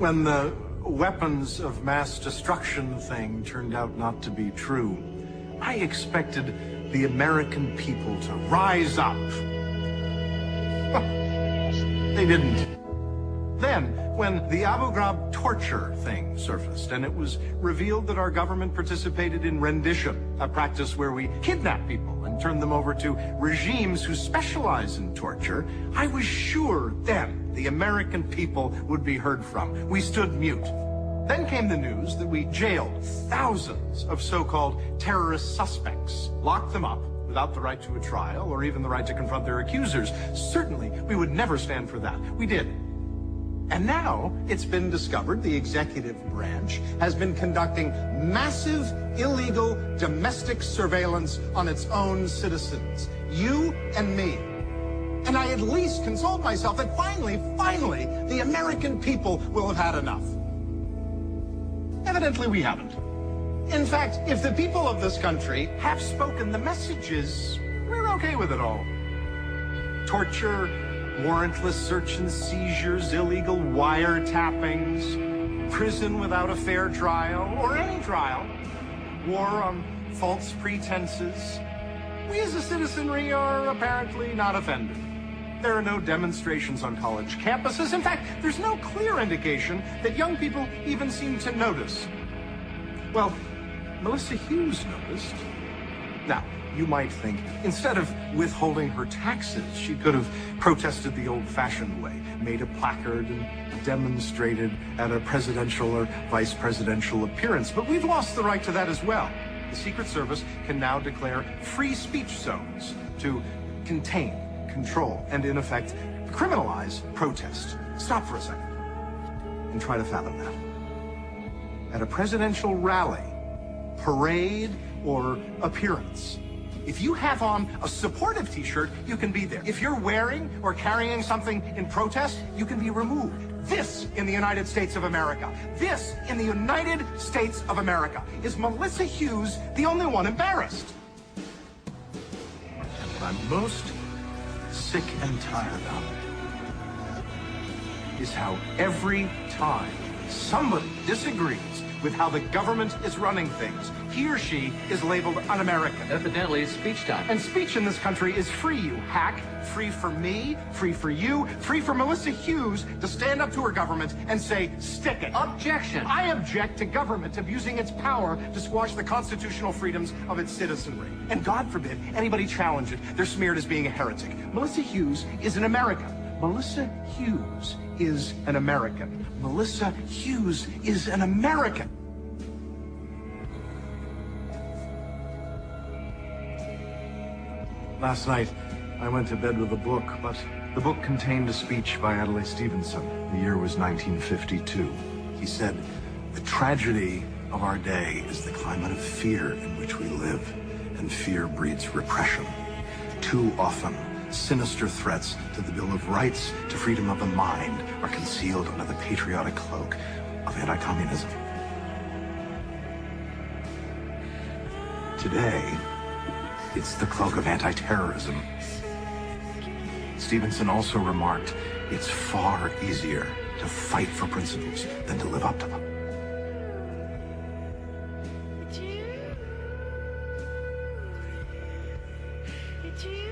When the weapons of mass destruction thing turned out not to be true, I expected the American people to rise up. They didn't. Then, when the Abu Ghraib torture thing surfaced, and it was revealed that our government participated in rendition, a practice where we kidnap people and turn them over to regimes who specialize in torture, I was sure then the American people would be heard from. We stood mute. Then came the news that we jailed thousands of so-called terrorist suspects, locked them up without the right to a trial or even the right to confront their accusers. Certainly, we would never stand for that. We did. And now it's been discovered the executive branch has been conducting massive illegal domestic surveillance on its own citizens, you and me. And I at least consoled myself that finally, the American people will have had enough. Evidently, we haven't. In fact, if the people of this country have spoken the messages, we're okay with it all. Torture, warrantless search and seizures, illegal wiretappings, prison without a fair trial, or any trial, war on false pretenses. We as a citizenry are apparently not offended. There are no demonstrations on college campuses. In fact, there's no clear indication that young people even seem to notice. Well, Melissa Hughes noticed. Now, you might think, instead of withholding her taxes, she could have protested the old-fashioned way, made a placard and demonstrated at a presidential or vice presidential appearance. But we've lost the right to that as well. The Secret Service can now declare free speech zones to contain, control, and in effect, criminalize protest. Stop for a second and try to fathom that. At a presidential rally, parade, or appearance, if you have on a supportive t-shirt, you can be there. If you're wearing or carrying something in protest, you can be removed. This in the United States of America. This in the United States of America. Is Melissa Hughes the only one embarrassed? And what I'm most sick and tired of is how every time somebody disagrees with how the government is running things, he or she is labeled un-American. Evidently, it's speech time. And speech in this country is free, you hack. Free for me, free for you, free for Melissa Hughes to stand up to her government and say, stick it. Objection. I object to government abusing its power to squash the constitutional freedoms of its citizenry. And God forbid anybody challenge it. They're smeared as being a heretic. Melissa Hughes is an American. Melissa Hughes is an American. Melissa Hughes is an American. Last night, I went to bed with a book, but the book contained a speech by Adlai Stevenson. The year was 1952. He said, "The tragedy of our day is the climate of fear in which we live, and fear breeds repression. Too often, sinister threats to the Bill of Rights, to freedom of the mind, are concealed under the patriotic cloak of anti-communism." Today, it's the cloak of anti-terrorism. Stevenson also remarked, it's far easier to fight for principles than to live up to them. It's you.